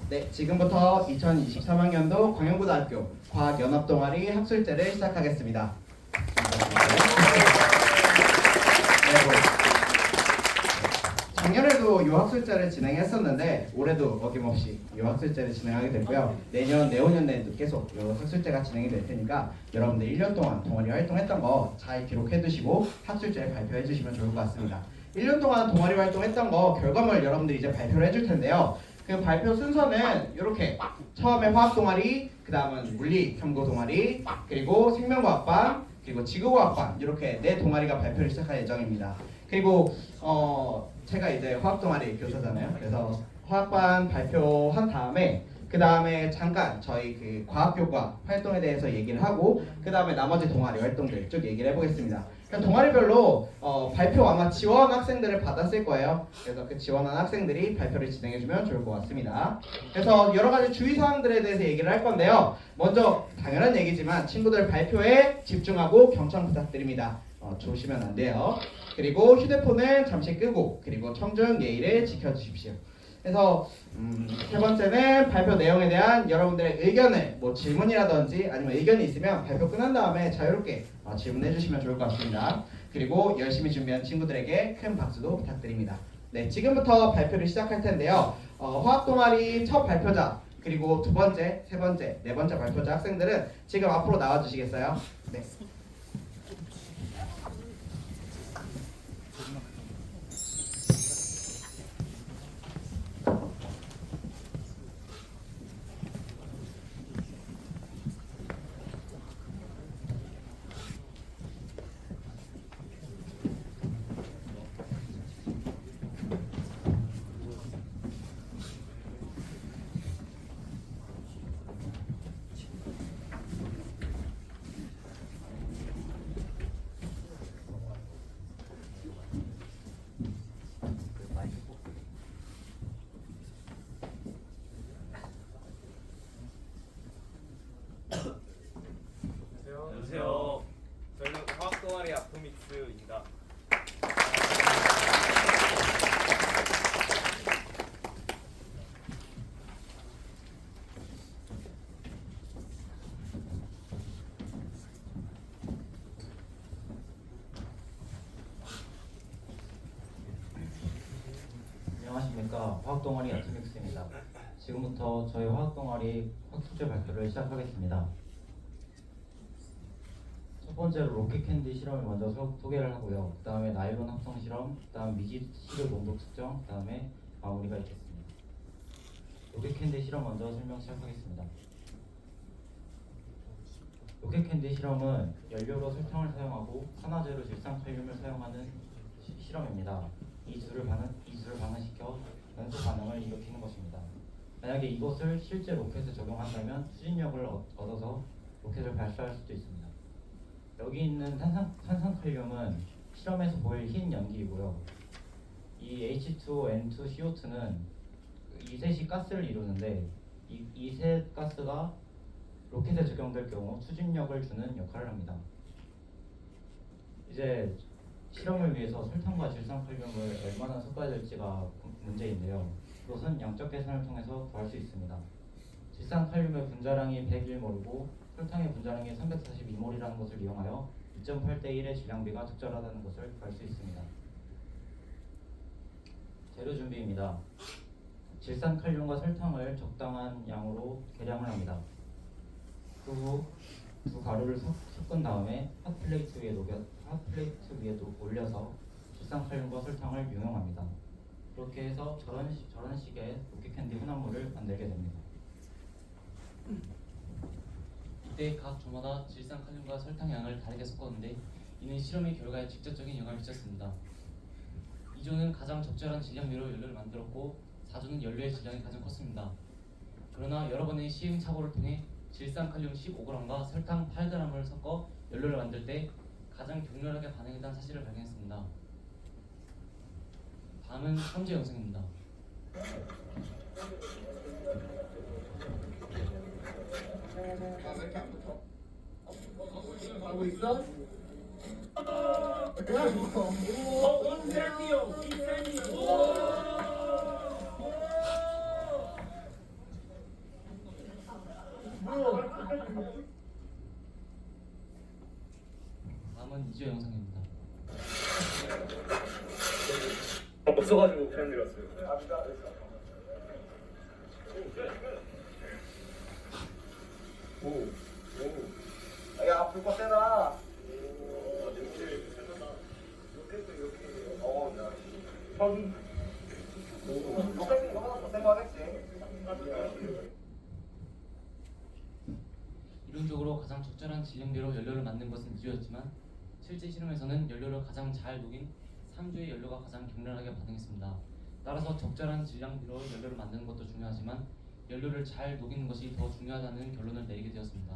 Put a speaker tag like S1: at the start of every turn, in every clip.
S1: 네, 지금부터 2023학년도 광양고등학교 과학연합동아리 학술제를 시작하겠습니다. 네, 작년에도 이 학술제를 진행했었는데 올해도 어김없이 이 학술제를 진행하게 됐고요. 내년, 내후년에도 계속 이 학술제가 진행이 될 테니까 여러분들 1년 동안 동아리 활동했던 거 잘 기록해두시고 학술제 발표해주시면 좋을 것 같습니다. 1년 동안 동아리 활동했던 거 결과물 여러분들이 이제 발표를 해줄 텐데요. 그 발표 순서는 이렇게 처음에 화학 동아리, 그 다음은 물리 탐구 동아리, 그리고 생명과학반, 그리고 지구과학반 이렇게 네 동아리가 발표를 시작할 예정입니다. 그리고 제가 이제 화학 동아리 교사잖아요. 그래서 화학반 발표한 다음에 그 다음에 잠깐 저희 그 과학교과 활동에 대해서 얘기를 하고 그 다음에 나머지 동아리 활동들 쭉 얘기를 해보겠습니다. 동아리별로 발표 아마 지원 학생들을 받았을 거예요. 그래서 그 지원한 학생들이 발표를 진행해주면 좋을 것 같습니다. 그래서 여러 가지 주의사항들에 대해서 얘기를 할 건데요. 먼저 당연한 얘기지만 친구들 발표에 집중하고 경청 부탁드립니다. 좋으시면 안 돼요. 그리고 휴대폰은 잠시 끄고 그리고 청중 예의를 지켜주십시오. 그래서 세 번째는 발표 내용에 대한 여러분들의 의견을 뭐 질문이라든지 아니면 의견이 있으면 발표 끝난 다음에 자유롭게 질문해 주시면 좋을 것 같습니다. 그리고 열심히 준비한 친구들에게 큰 박수도 부탁드립니다. 네, 지금부터 발표를 시작할 텐데요. 화학 동아리 첫 발표자 그리고 두 번째, 세 번째, 네 번째 발표자 학생들은 지금 앞으로 나와 주시겠어요? 네.
S2: 안녕하세요. 저희는 화학 동아리 아토믹스입니다.
S3: 안녕하십니까. 화학동아리 아토믹스입니다. 지금부터 저희 화학동아리 학술제 발표를 시작하겠습니다. 첫 번째로 로켓캔디 실험을 먼저 소개를 하고요. 그 다음에 나일론 합성 실험, 그 다음 미지시료 농도 측정, 그 다음에 마무리가 있겠습니다. 로켓캔디 실험 먼저 설명 시작하겠습니다. 로켓캔디 실험은 연료로 설탕을 사용하고 산화제로 질산칼륨을 사용하는 실험입니다. 이 둘을 반응시켜 연소 반응을 일으키는 것입니다. 만약에 이것을 실제 로켓에 적용한다면 추진력을 얻어서 로켓을 발사할 수도 있습니다. 여기 있는 탄산칼륨은 실험에서 보일 흰 연기이고요. 이 H2O, N2, CO2는 이 셋이 가스를 이루는데 이 셋 가스가 로켓에 적용될 경우 추진력을 주는 역할을 합니다. 이제 실험을 위해서 설탕과 질산칼륨을 얼마나 섞어야 될지가 문제인데요. 이것은 양적 계산을 통해서 구할 수 있습니다. 질산칼륨의 분자량이 101몰이고 설탕의 분자량이 342몰이라는 것을 이용하여 2.8대 1의 질량비가 적절하다는 것을 구할 수 있습니다. 재료 준비입니다. 질산칼륨과 설탕을 적당한 양으로 계량을 합니다. 그 후 두 가루를 섞은 다음에 핫플레이트 위에 올려서 질산칼륨과 설탕을 유용합니다. 그렇게 해서 저런 식의 로켓캔디 혼합물을 만들게 됩니다.
S4: 이때 각 조마다 질산칼륨과 설탕 양을 다르게 섞었는데 이는 실험의 결과에 직접적인 영향을 미쳤습니다. 2조는 가장 적절한 질량비로 연료를 만들었고 4조는 연료의 질량이 가장 컸습니다. 그러나 여러 번의 시행착오를 통해 질산칼륨 15g과 설탕 8g을 섞어 연료를 만들 때 가장 격렬하게 반응했다는 사실을 발견했습니다. 다음은 3조 영상입니다.
S5: 하고 있어?
S4: 미디어 영상입니다.
S2: 없어가지고 그냥 들었어요.
S1: 야, 불꽃 세다.
S4: 이론적으로 가장 적절한 질량비로 연료를 만든 것은 이주였지만 실제 실험에서는 연료를 가장 잘 녹인 산주의 연료가 가장 격렬하게 반응했습니다. 따라서 적절한 질량비로 연료를 만드는 것도 중요하지만 연료를 잘 녹이는 것이 더 중요하다는 결론을 내리게 되었습니다.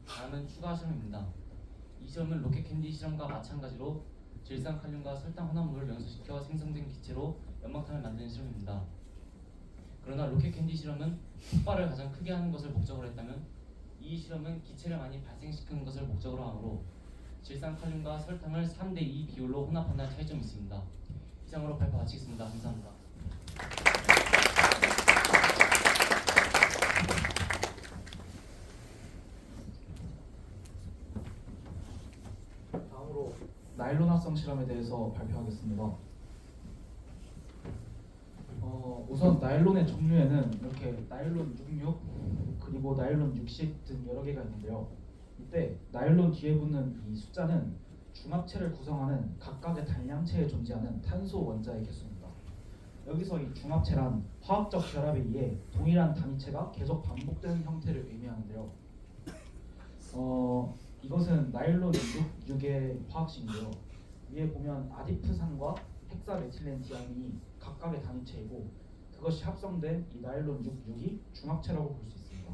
S4: 다음은 추가 실험입니다. 이 실험은 로켓 캔디 실험과 마찬가지로 질산칼륨과 설탕 혼합물을 연소시켜 생성된 기체로 연막탄을 만드는 실험입니다. 그러나 로켓 캔디 실험은 폭발을 가장 크게 하는 것을 목적으로 했다면 이 실험은 기체를 많이 발생시키는 것을 목적으로 하므로 질산칼륨과 설탕을 3대2 비율로 혼합한다는 차이점이 있습니다. 이상으로 발표 마치겠습니다. 감사합니다.
S5: 다음으로 나일론 합성 실험에 대해서 발표하겠습니다. 우선 나일론의 종류에는 이렇게 나일론 66 그리고 나일론 60 등 여러 개가 있는데요. 이때 나일론 뒤에 붙는 이 숫자는 중합체를 구성하는 각각의 단량체에 존재하는 탄소 원자의 개수입니다. 여기서 이 중합체란 화학적 결합에 의해 동일한 단위체가 계속 반복되는 형태를 의미하는데요. 이것은 나일론 66의 화학식인데요. 위에 보면 아디프산과 헥사메틸렌디아민이 각각의 단위체이고 그것이 합성된 이 나일론 66이 중합체라고 볼 수 있습니다.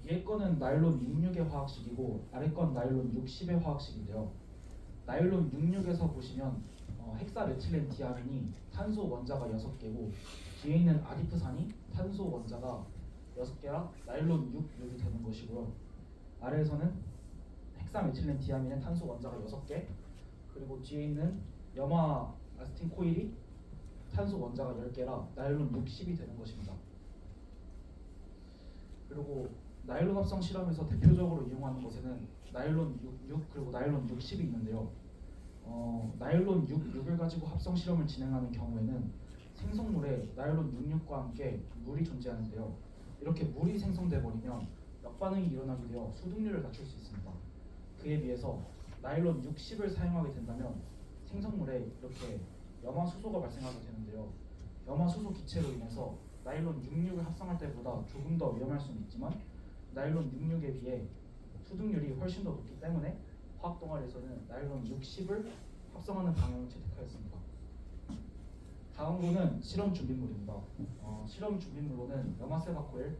S5: 위에 거는 나일론 66의 화학식이고 아래 건 나일론 60의 화학식인데요. 나일론 66에서 보시면 헥사메틸렌디아민이 탄소 원자가 6개고 뒤에 있는 아디프산이 탄소 원자가 6개라 나일론 66이 되는 것이고요. 아래에서는 헥사메틸렌디아민의 탄소 원자가 6개 그리고 뒤에 있는 염화 아스틴 코일이 탄소 원자가 10개라 나일론 60이 되는 것입니다. 그리고 나일론 합성 실험에서 대표적으로 이용하는 것에는 나일론 66 그리고 나일론 60이 있는데요. 나일론 66을 가지고 합성 실험을 진행하는 경우에는 생성물에 나일론 66과 함께 물이 존재하는데요. 이렇게 물이 생성돼 버리면 역반응이 일어나게 되어 수동률을 낮출 수 있습니다. 그에 비해서 나일론 60을 사용하게 된다면 생성물에 이렇게 염화수소가 발생하게 되는데요. 염화수소 기체로 인해서 나일론 66을 합성할 때보다 조금 더 위험할 수는 있지만 나일론 66에 비해 수동률이 훨씬 더 높기 때문에 화학 동아리에서는 나일론 60을 합성하는 방향을 채택하였습니다. 다음으로는 실험 준비물입니다. 실험 준비물로는 염화세바코일,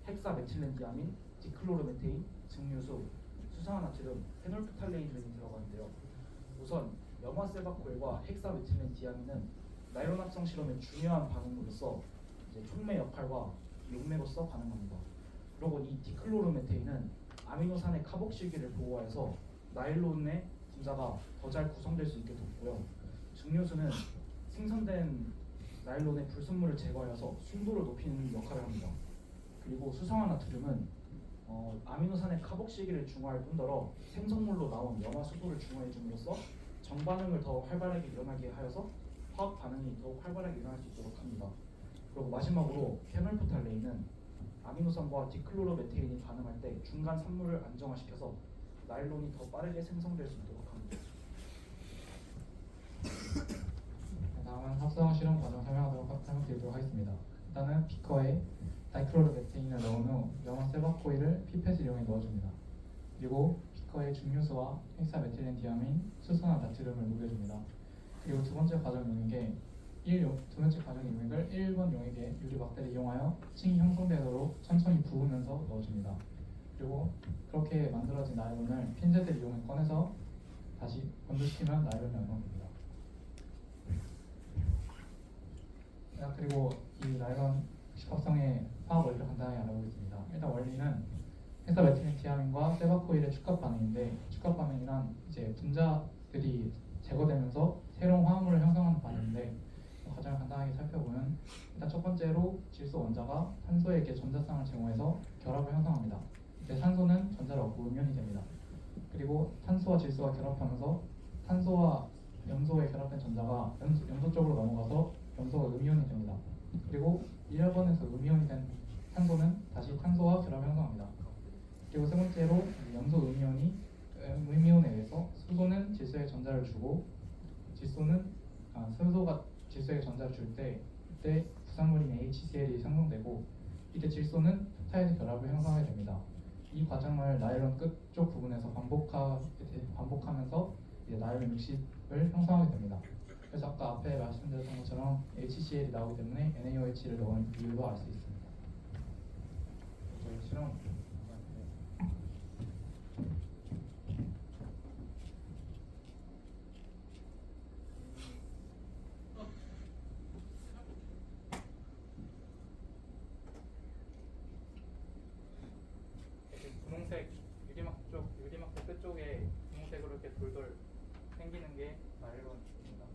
S5: 헥사메틸렌디아민, 디클로로메테인, 증류수, 수산화나트륨, 페놀프탈레인 등이 들어가는데요. 우선 염화세바코일과 헥사메틸렌디아민은 나일론 합성 실험의 중요한 반응물로서 촉매 역할과 용매로서 가능합니다. 그리고 이 디클로로메테인은 아미노산의 카복실기를 보호하여서 나일론의 분자가 더 잘 구성될 수 있게 돕고요. 증류수는 생성된 나일론의 불순물을 제거하여서 순도를 높이는 역할을 합니다. 그리고 수성화나트륨은 아미노산의 카복실기를 중화할 뿐더러 생성물로 나온 염화수소를 중화해 줌으로써 정반응을 더 활발하게 일어나게 하여서 화학 반응이 더욱 활발하게 일어날 수 있도록 합니다. 그리고 마지막으로 페놀프탈레인은 아미노산과 디클로로메테인이 반응할 때 중간 산물을 안정화시켜서 나일론이 더 빠르게 생성될 수 있도록 합니다.
S6: 다음은 합성 실험 과정 설명드리도록 하겠습니다. 일단은 비커에 다이클로로메테인을 넣은 후 염화세바코일을 피펫을 이용해 넣어줍니다. 그리고 비커에 증류수와 헥사메틸렌디아민, 수소나 나트륨을 녹여줍니다. 그리고 두 번째 과정 용액에 두 번째 과정 용액을 1번 용액에 유리막대를 이용하여 층이 형성되도록 천천히 부으면서 넣어줍니다. 그리고 그렇게 만들어진 나일론을 핀셋을 이용해 꺼내서 다시 건조시키면 나일론이 완성됩니다. 그리고 이 나일론 합성의 화학 원리를 간단하게 알아보겠습니다. 일단 원리는 헥사메틸렌디아민과 세바코일의 축합 반응인데, 축합 반응이란 이제 분자들이 제거되면서 새로운 화합물을 형성하는 반응인데, 과정을 간단하게 살펴보면 일단 첫 번째로 질소 원자가 탄소에게 전자쌍을 제공해서 결합을 형성합니다. 이때 산소는 전자를 얻고 음연이 됩니다. 그리고 탄소와 질소가 결합하면서 탄소와 염소에 결합된 전자가 염소 쪽으로 넘어가서 염소가 음이온이 됩니다. 그리고 1번에서 음이온이 된 탄소는 다시 탄소와 결합 형성합니다. 그리고 세 번째로 염소 음이온에 의해서 수소는 질소에 전자를 주고 수소가 질소에 전자를 줄 때 이때 부산물인 HCl이 생성되고 이때 질소는 펩타이드 결합을 형성하게 됩니다. 이 과정을 나일론 끝쪽 부분에서 반복하면서 이제 나일론 60을 형성하게 됩니다. 그래서 아까 앞에 말씀드렸던 것처럼 HCl이 나오기 때문에 NaOH를 넣은 이유도 알 수 있습니다. 저희 실험 이렇게 분홍색 유리막 끝쪽에 분홍색으로 이렇게 돌돌 생기는 게 나일론입니다.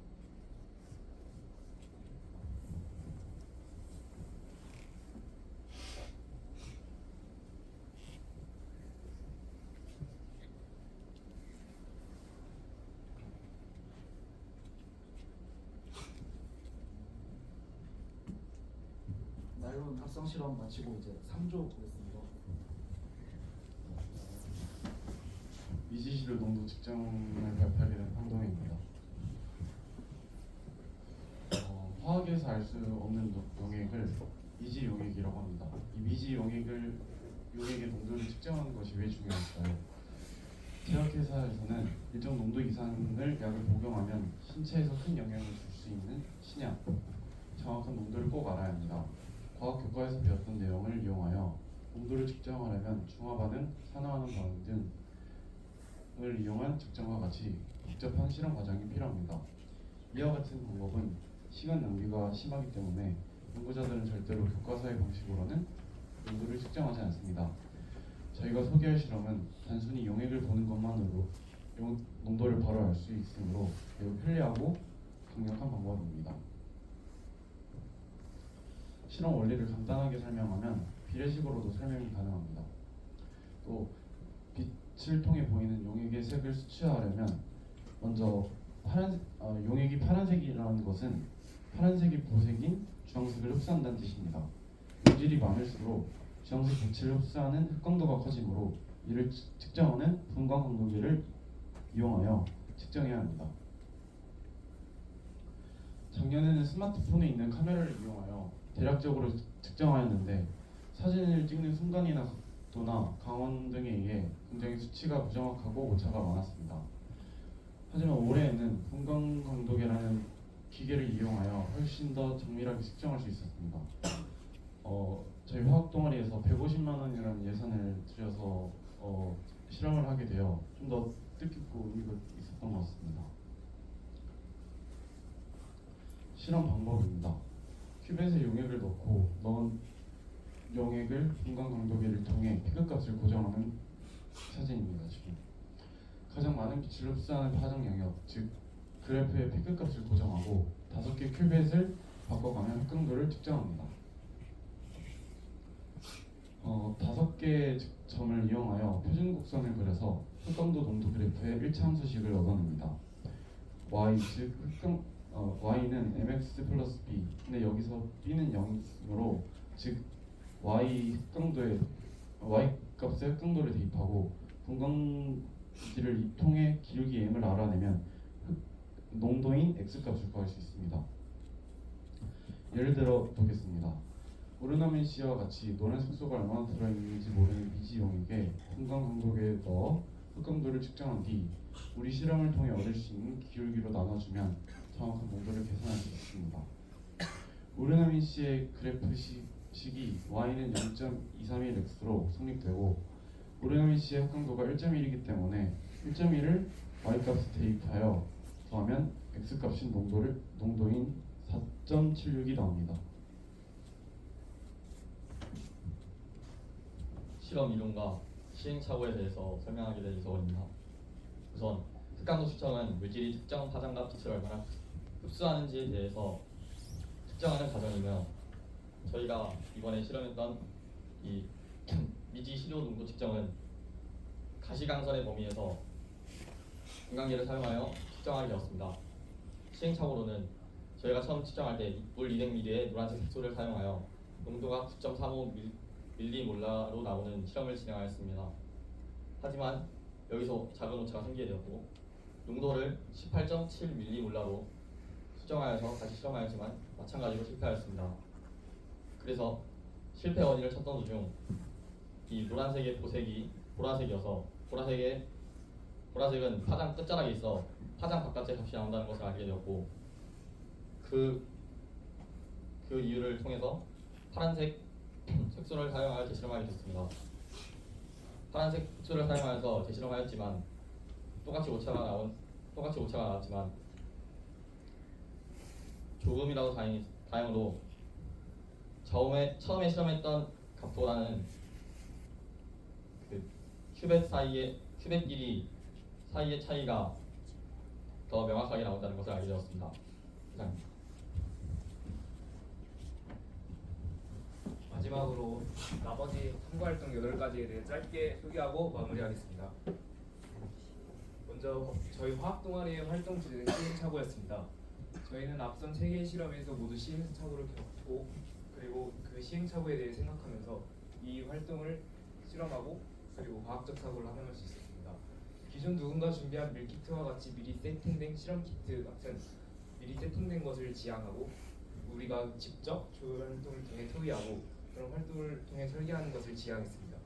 S6: 나일론 합성 실험 마치고 이제 3조 보겠습니다.
S7: 미지시료 농도 측정을 발표하게 된 황동혜입니다. 화학에서 알 수 없는 용액을 미지 용액이라고 합니다. 이 미지 용액의 농도를 측정하는 것이 왜 중요할까요? 제약회사에서는 일정 농도 이상을 약을 복용하면 신체에서 큰 영향을 줄 수 있는 신약, 정확한 농도를 꼭 알아야 합니다. 과학 교과에서 배웠던 내용을 이용하여 농도를 측정하려면 중화 반응, 산화하는 반응 등을 이용한 측정과 같이 복잡한 실험 과정이 필요합니다. 이와 같은 방법은 시간 낭비가 심하기 때문에 연구자들은 절대로 교과서의 방식으로는 농도를 측정하지 않습니다. 저희가 소개할 실험은 단순히 용액을 보는 것만으로 농도를 바로 알 수 있으므로 매우 편리하고 강력한 방법입니다. 실험 원리를 간단하게 설명하면 비례식으로도 설명이 가능합니다. 또 빛을 통해 보이는 용액의 색을 수치하려면 먼저 용액이 파란색이라는 것은 파란색이 보색인 주황색을 흡수한다는 뜻입니다. 물질이 많을수록 주황색 빛을 흡수하는 흑광도가 커지므로 이를 측정하는 분광 강도계를 이용하여 측정해야 합니다. 작년에는 스마트폰에 있는 카메라를 이용하여 대략적으로 측정하였는데 사진을 찍는 순간이나 각도나 강원 등에 의해 굉장히 수치가 부정확하고 오차가 많았습니다. 하지만 올해에는 분광 강도계라는 기계를 이용하여 훨씬 더 정밀하게 측정할 수 있었습니다. 저희 화학 동아리에서 150만 원이라는 예산을 들여서 실험을 하게 되어 좀 더 뜻깊고 의미가 있었던 것 같습니다. 실험 방법입니다. 큐벳에 용액을 넣고 넣은 용액을 분광 강도계를 통해 피크값을 고정하는 사진입니다. 지금 가장 많은 빛을 흡수하는 파장 영역, 즉 그래프의 피크값을 고정하고 5개 큐벳을 바꿔가며 흑강도를 측정합니다. 5개의 점을 이용하여 표준 곡선을 그려서 흑강도 농도 그래프의 1차함수식을 얻어냅니다. y 즉 y는 mx 플러스 b. 근데 여기서 b는 0이므로 즉 y 흑강도에 y 값의 흑강도를 대입하고 분광기를 통해 기울기 m을 알아내면 농도인 x 값을 구할 수 있습니다. 예를 들어 보겠습니다. 오르나민 씨와 같이 노란 색소가 얼마나 들어있는지 모르는 미지 용액에 분광 강도계에 넣어 흑강도를 측정한 뒤 우리 실험을 통해 얻을 수 있는 기울기로 나눠주면 정확한 농도를 계산할 수 있습니다. 오르나민 씨의 그래프 식이 y는 0.231x로 성립되고 오르나민 씨의 흑강도가 1.1이기 때문에 1.1을 y값에 대입하여 더하면 x값인 농도인 4.76이 나옵니다.
S8: 실험 이론과 시행착오에 대해서 설명하게 될 이서원입니다. 우선 흑강도 측정은 물질이 특정 파장과 빛을 얼마나 흡수하는지에 대해서 측정하는 과정이며 저희가 이번에 실험했던 이 미지 시료 농도 측정은 가시광선의 범위에서 중간계를 사용하여 측정하게 되었습니다. 시행착오로는 저희가 처음 측정할 때 물 200ml의 노란색 색소를 사용하여 농도가 9.35mm몰라로 나오는 실험을 진행하였습니다. 하지만 여기서 작은 오차가 생기게 되었고 농도를 18.7mm몰라로 수정하여서 다시 실험하였지만 마찬가지로 실패하였습니다. 그래서 실패 원인을 찾던 도중 이 노란색의 보색이 보라색이어서 보라색은 파장 끝자락에 있어 파장 바깥의 값이 나온다는 것을 알게 되었고 그 이유를 통해서 파란색 색소를 사용하여 재실험하게 됐습니다. 파란색 색소를 사용하여서 재실험하였지만 똑같이 오차가 나왔지만 조금이라도 다행으로 처음에 실험했던 값보다는 그 큐벳끼리 사이의 차이가 더 명확하게 나온다는 것을 알게 되었습니다. 이상입니다.
S2: 마지막으로 나머지 탐구활동 8가지에 대해 짧게 소개하고 마무리하겠습니다. 먼저 저희 화학 동아리의 활동 주제는 시행착오였습니다. 저희는 앞선 3개의 실험에서 모두 시행착오를 겪고 그리고 그 시행착오에 대해 생각하면서 이 활동을 실험하고 그리고 과학적 사고를 활용할 수 있었습니다. 기존 누군가 준비한 밀키트와 같이 미리 세팅된 실험키트 같은 미리 세팅된 것을 지향하고 우리가 직접 조율 활동을 통해 토의하고 그런 활동을 통해 설계하는 것을 지향했습니다.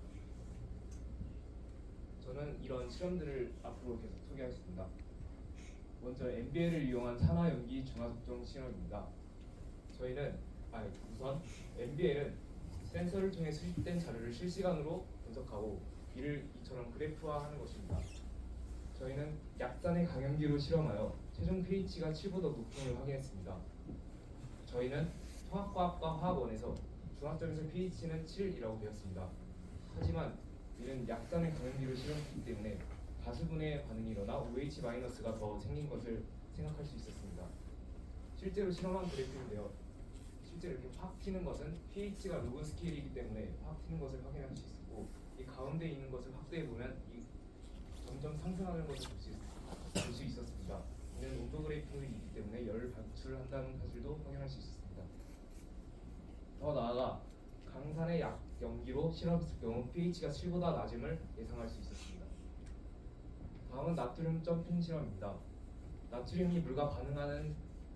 S2: 저는 이런 실험들을 앞으로 계속 소개하겠습니다. 먼저 NBL을 이용한 산화 연기 중화 속정 실험입니다. 우선 NBL은 센서를 통해 수집된 자료를 실시간으로 분석하고 이를 이처럼 그래프화하는 것입니다. 저희는 약산의 강연기로 실험하여 최종 pH가 7보다 높음을 확인했습니다. 저희는 화학과학과 화학원에서 중학점에서 pH는 7이라고 배웠습니다. 하지만 이는 약산의 강연기로 실험했기 때문에 다수분의 반응이 일어나 OH-가 더 생긴 것을 생각할 수 있었습니다. 실제로 실험한 그래프인데요. 실제로 이렇게 확 튀는 것은 pH가 로그 스케일이기 때문에 확 튀는 것을 확인할 수 있었고 이 가운데 있는 것을 확대해 보면 점점 상승하는 것을 볼 수 있었습니다. 이는 온도 그래프이기 때문에 열을 방출한다는 사실도 확인할 수 있었습니다. 더 나아가 강산의 연기로 실험했을 경우 pH가 7보다 낮음을 예상할 수 있었습니다. 다음은 나트륨 점핑 실험입니다. 나트륨이 물과 반응하는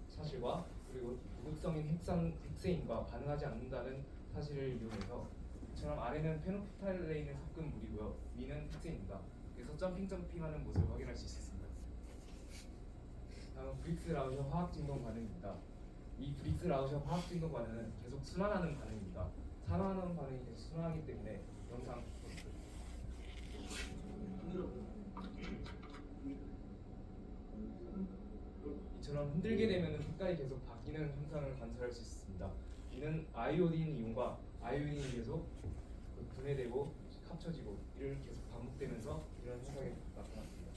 S2: 사실과 그리고 무극성인 핵세인과 반응하지 않는다는 사실을 이용해서 이처럼 아래는 페노프탈레인을 섞은 물이고요. 위는 핵세입니다. 그래서 점핑하는 모습을 확인할 수 있었습니다. 다음은 브릭스-라우셔 화학진동 반응입니다. 이 브릭스-라우셔 화학진동 반응은 계속 순환하는 반응입니다. 산화하는 반응이 계속 순환하기 때문에 영상 이처럼 흔들게 되면 색깔이 계속 바뀌는 현상을 관찰할 수 있습니다. 이는 아이오딘 이온과 아이온이 계속 분해되고 합쳐지고 이를 계속 반복되면서 이런 현상이 나타났습니다.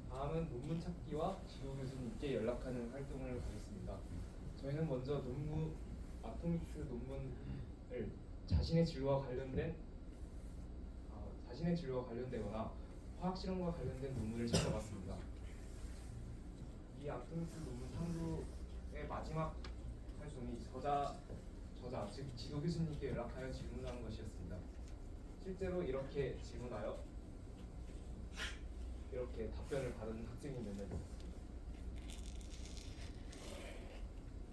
S2: 다음은 논문 찾기와 지도 교수님께 연락하는 활동을 가겠습니다. 저희는 먼저 아토믹스 논문을 자신의 진로와 관련되거나 화학 실험과 관련된 논문을 찾아봤습니다. 이 아토믹스 논문 탐구의 마지막 활동이 저자 즉 지도 교수님께 연락하여 질문하는 것이었습니다. 실제로 이렇게 질문하여 이렇게 답변을 받은 학생이 몇 명 있었습니다.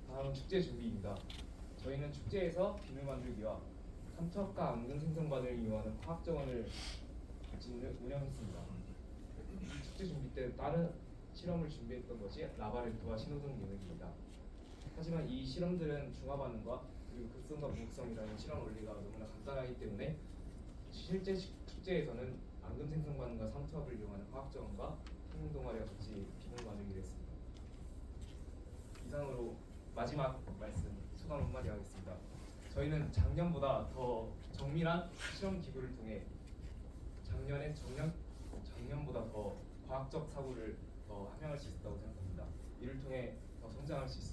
S2: 다음은 축제 준비입니다. 저희는 축제에서 비누 만들기와 삼투압과 앙금 생성반을 이용하는 화학 정원을 운영했습니다. 이 축제 준비 때 다른 실험을 준비했던 것이 라바레트와 신호등 예능입니다. 하지만 이 실험들은 중화 반응과 그리고 극성과 무극성이라는 실험 원리가 너무나 간단하기 때문에 실제 축제에서는 앙금 생성 반응과 삼투압을 이용하는 화학 정원과 학문 동아리와 같이 비누 만들기를 했습니다. 이상으로 마지막 말씀 소감 한마디 하겠습니다. 저희는 작년보다 더 정밀한 실험 기구를 통해 작년보다 더 과학적 사고를 더 함양할 수 있었다고 생각합니다. 이를 통해 더 성장할 수 있습니다.